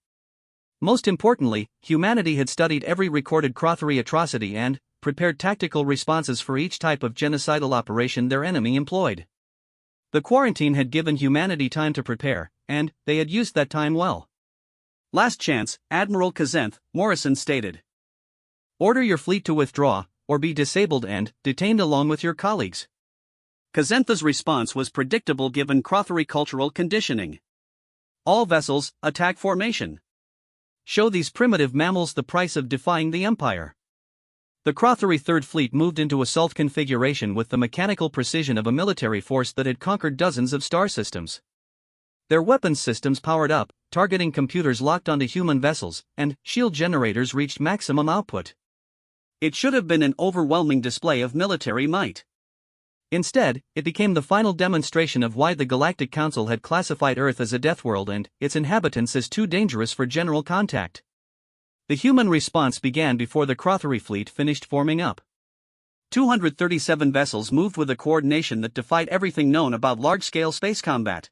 Speaker 2: Most importantly, humanity had studied every recorded Crothari atrocity and prepared tactical responses for each type of genocidal operation their enemy employed.
Speaker 1: The quarantine had given humanity time to prepare, and they had used that time well.
Speaker 2: Last chance, Admiral Kazenth, Morrison stated.
Speaker 1: Order your fleet to withdraw, or be disabled and detained along with your colleagues.
Speaker 2: Kazentha's response was predictable given Crothery cultural conditioning. All vessels, attack formation.
Speaker 1: Show these primitive mammals the price of defying the Empire. The Crothery Third Fleet moved into assault configuration with the mechanical precision of a military force that had conquered dozens of star systems. Their weapons systems powered up, targeting computers locked onto human vessels, and shield generators reached maximum output.
Speaker 2: It should have been an overwhelming display of military might.
Speaker 1: Instead, it became the final demonstration of why the Galactic Council had classified Earth as a death world and its inhabitants as too dangerous for general contact. The human response began before the Crothery fleet finished forming up.
Speaker 2: 237 vessels moved with a coordination that defied everything known about large-scale space combat.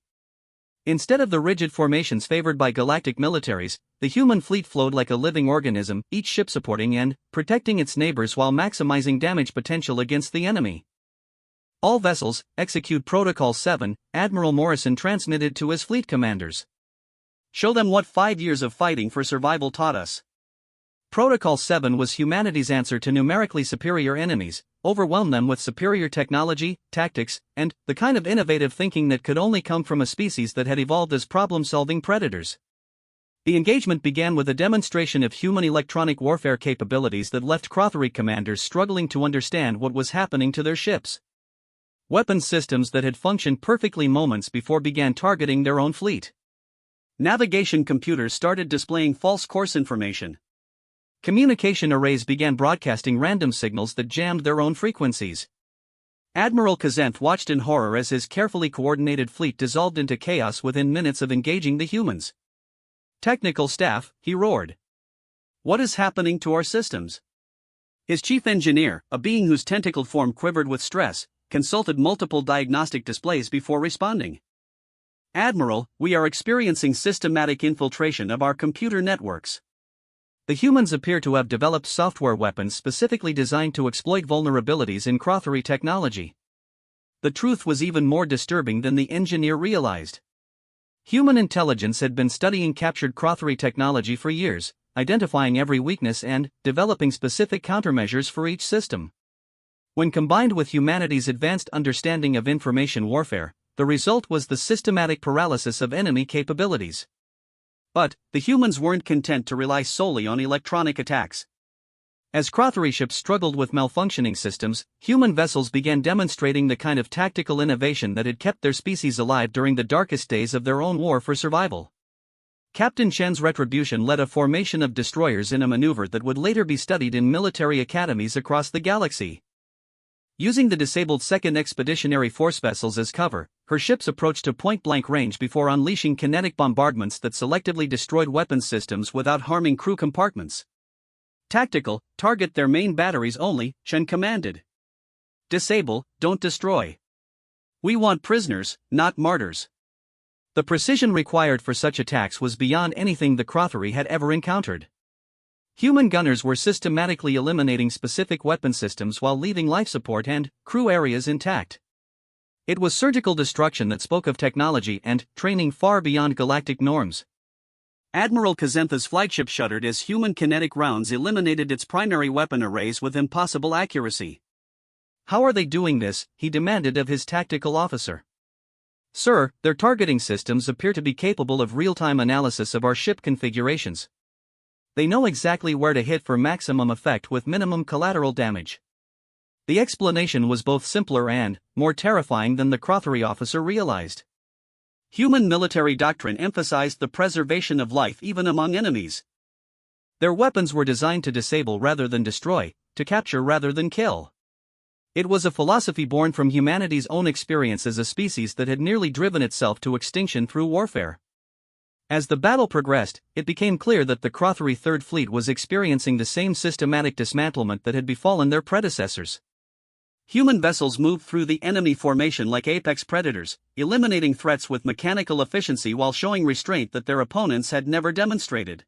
Speaker 1: Instead of the rigid formations favored by galactic militaries, the human fleet flowed like a living organism, each ship supporting and protecting its neighbors while maximizing damage potential against the enemy. All vessels, execute Protocol 7, Admiral Morrison transmitted to his fleet commanders.
Speaker 2: Show them what 5 years of fighting for survival taught us.
Speaker 1: Protocol 7 was humanity's answer to numerically superior enemies, overwhelm them with superior technology, tactics, and the kind of innovative thinking that could only come from a species that had evolved as problem-solving predators. The engagement began with a demonstration of human electronic warfare capabilities that left Crothery commanders struggling to understand what was happening to their ships. Weapons systems that had functioned perfectly moments before began targeting their own fleet.
Speaker 2: Navigation computers started displaying false course information.
Speaker 1: Communication arrays began broadcasting random signals that jammed their own frequencies.
Speaker 2: Admiral Kazenth watched in horror as his carefully coordinated fleet dissolved into chaos within minutes of engaging the humans.
Speaker 1: Technical staff, he roared.
Speaker 2: What is happening to our systems? His chief engineer, a being whose tentacled form quivered with stress, consulted multiple diagnostic displays before responding. Admiral, we are experiencing systematic infiltration of our computer networks.
Speaker 1: The humans appear to have developed software weapons specifically designed to exploit vulnerabilities in Crothery technology. The truth was even more disturbing than the engineer realized. Human intelligence had been studying captured Crothery technology for years, identifying every weakness and developing specific countermeasures for each system. When combined with humanity's advanced understanding of information warfare, the result was the systematic paralysis of enemy capabilities. But the humans weren't content to rely solely on electronic attacks. As Crothery ships struggled with malfunctioning systems, human vessels began demonstrating the kind of tactical innovation that had kept their species alive during the darkest days of their own war for survival. Captain Chen's Retribution led a formation of destroyers in a maneuver that would later be studied in military academies across the galaxy. Using the disabled 2nd Expeditionary Force vessels as cover, her ships approached to point-blank range before unleashing kinetic bombardments that selectively destroyed weapons systems without harming crew compartments.
Speaker 2: Tactical, target their main batteries only, Chen commanded. Disable, don't destroy. We want prisoners, not martyrs.
Speaker 1: The precision required for such attacks was beyond anything the Crothery had ever encountered. Human gunners were systematically eliminating specific weapon systems while leaving life support and crew areas intact. It was surgical destruction that spoke of technology and training far beyond galactic norms.
Speaker 2: Admiral Kazentha's flightship shuddered as human kinetic rounds eliminated its primary weapon arrays with impossible accuracy.
Speaker 1: How are they doing this? He demanded of his tactical officer. Sir, their targeting systems appear to be capable of real-time analysis of our ship configurations. They know exactly where to hit for maximum effect with minimum collateral damage. The explanation was both simpler and more terrifying than the Crothery officer realized.
Speaker 2: Human military doctrine emphasized the preservation of life even among enemies.
Speaker 1: Their weapons were designed to disable rather than destroy, to capture rather than kill. It was a philosophy born from humanity's own experience as a species that had nearly driven itself to extinction through warfare. As the battle progressed, it became clear that the Crothery Third Fleet was experiencing the same systematic dismantlement that had befallen their predecessors.
Speaker 2: Human vessels moved through the enemy formation like apex predators, eliminating threats with mechanical efficiency while showing restraint that their opponents had never demonstrated.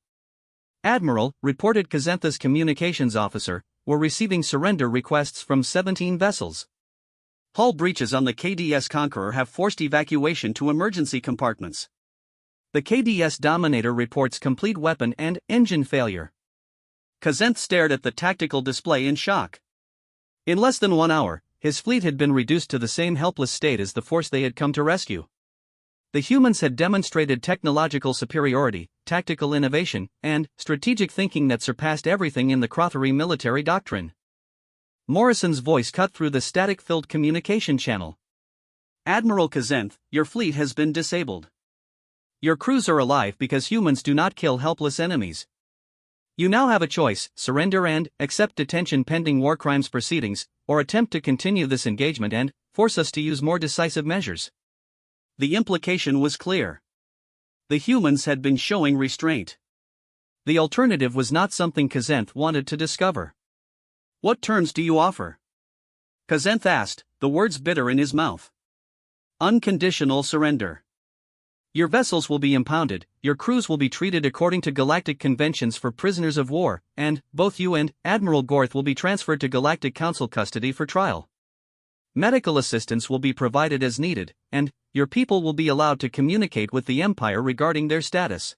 Speaker 1: Admiral, reported Kazentha's communications officer, were receiving surrender requests from 17 vessels.
Speaker 2: Hull breaches on the KDS Conqueror have forced evacuation to emergency compartments.
Speaker 1: The KDS Dominator reports complete weapon and engine failure.
Speaker 2: Kazenth stared at the tactical display in shock.
Speaker 1: In less than 1 hour, his fleet had been reduced to the same helpless state as the force they had come to rescue. The humans had demonstrated technological superiority, tactical innovation, and strategic thinking that surpassed everything in the Crothery military doctrine. Morrison's voice cut through the static-filled communication channel.
Speaker 2: Admiral Kazenth, your fleet has been disabled.
Speaker 1: Your crews are alive because humans do not kill helpless enemies. You now have a choice: surrender and accept detention pending war crimes proceedings, or attempt to continue this engagement and force us to use more decisive measures.
Speaker 2: The implication was clear. The humans had been showing restraint.
Speaker 1: The alternative was not something Kazenth wanted to discover.
Speaker 2: What terms do you offer? Kazenth asked, the words bitter in his mouth. Unconditional surrender.
Speaker 1: Your vessels will be impounded, your crews will be treated according to galactic conventions for prisoners of war, and both you and Admiral Gorth will be transferred to Galactic Council custody for trial. Medical assistance will be provided as needed, and your people will be allowed to communicate with the Empire regarding their status.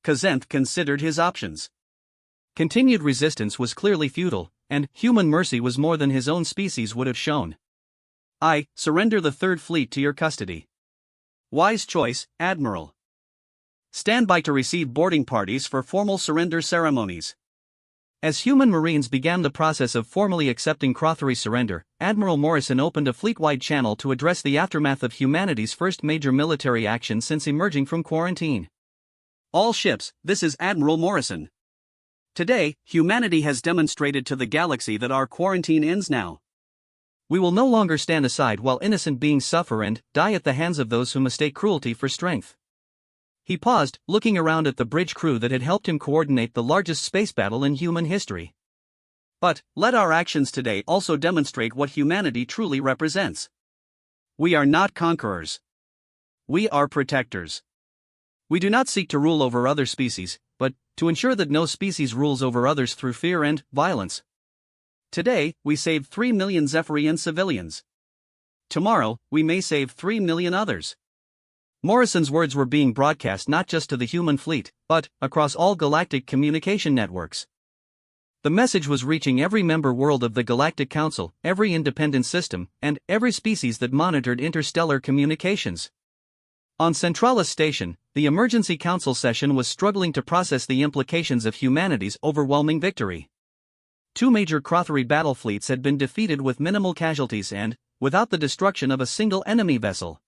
Speaker 2: Kazenth considered his options.
Speaker 1: Continued resistance was clearly futile, and human mercy was more than his own species would have shown.
Speaker 2: I surrender the Third Fleet to your custody. Wise choice, Admiral. Stand by to receive boarding parties for formal surrender ceremonies.
Speaker 1: As human Marines began the process of formally accepting Crothery's surrender, Admiral Morrison opened a fleet-wide channel to address the aftermath of humanity's first major military action since emerging from quarantine.
Speaker 2: All ships, this is Admiral Morrison. Today, humanity has demonstrated to the galaxy that our quarantine ends now.
Speaker 1: We will no longer stand aside while innocent beings suffer and die at the hands of those who mistake cruelty for strength. He paused, looking around at the bridge crew that had helped him coordinate the largest space battle in human history.
Speaker 2: But, let our actions today also demonstrate what humanity truly represents. We are not conquerors. We are protectors. We do not seek to rule over other species, but to ensure that no species rules over others through fear and violence. Today, we saved 3 million Zephyrian civilians. Tomorrow, we may save 3 million others.
Speaker 1: Morrison's words were being broadcast not just to the human fleet, but across all galactic communication networks. The message was reaching every member world of the Galactic Council, every independent system, and every species that monitored interstellar communications. On Centralis Station, the emergency council session was struggling to process the implications of humanity's overwhelming victory. 2 major Crothery battle fleets had been defeated with minimal casualties and without the destruction of a single enemy vessel.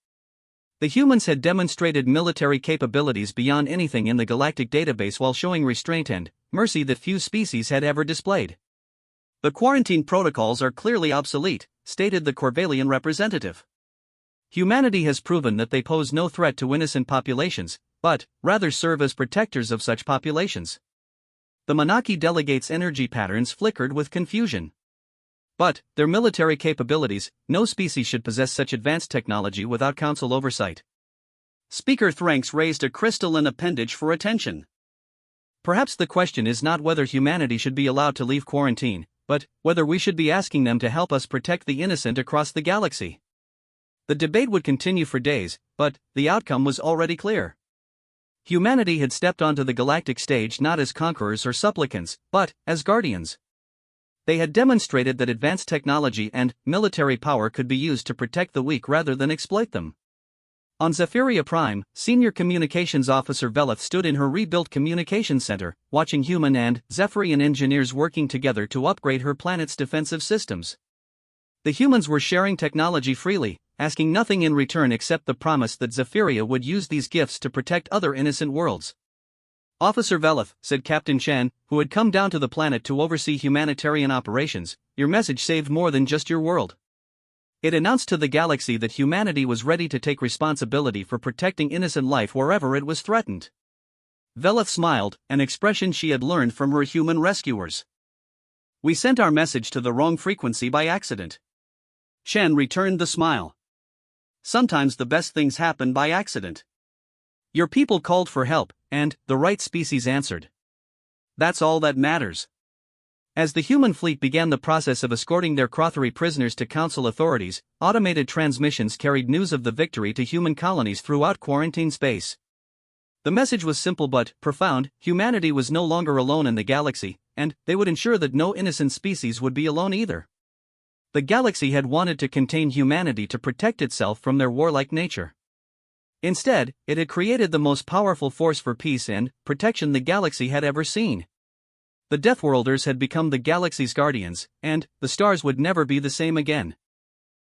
Speaker 1: The humans had demonstrated military capabilities beyond anything in the galactic database while showing restraint and mercy that few species had ever displayed.
Speaker 2: The quarantine protocols are clearly obsolete, stated the Corvallian representative.
Speaker 1: Humanity has proven that they pose no threat to innocent populations, but rather serve as protectors of such populations. The Monarchy delegates' energy patterns flickered with confusion. But their military capabilities, no species should possess such advanced technology without council oversight.
Speaker 2: Speaker Thranks raised a crystalline appendage for attention.
Speaker 1: Perhaps the question is not whether humanity should be allowed to leave quarantine, but whether we should be asking them to help us protect the innocent across the galaxy. The debate would continue for days, but the outcome was already clear. Humanity had stepped onto the galactic stage not as conquerors or supplicants, but as guardians. They had demonstrated that advanced technology and military power could be used to protect the weak rather than exploit them. On Zephyria Prime, Senior Communications Officer Veleth stood in her rebuilt communications center, watching human and Zephyrian engineers working together to upgrade her planet's defensive systems. The humans were sharing technology freely, asking nothing in return except the promise that Zephyria would use these gifts to protect other innocent worlds. "Officer Veleth," said Captain Chen, who had come down to the planet to oversee humanitarian operations, "your message saved more than just your world." It announced to the galaxy that humanity was ready to take responsibility for protecting innocent life wherever it was threatened. Veleth smiled, an expression she had learned from her human rescuers. "We sent our message to the wrong frequency by accident." Chen returned the smile. "Sometimes the best things happen by accident. Your people called for help, and the right species answered. That's all that matters." As the human fleet began the process of escorting their Crothery prisoners to Council authorities, automated transmissions carried news of the victory to human colonies throughout quarantine space. The message was simple but profound: humanity was no longer alone in the galaxy, and they would ensure that no innocent species would be alone either. The galaxy had wanted to contain humanity to protect itself from their warlike nature. Instead, it had created the most powerful force for peace and protection the galaxy had ever seen. The Deathworlders had become the galaxy's guardians, and the stars would never be the same again.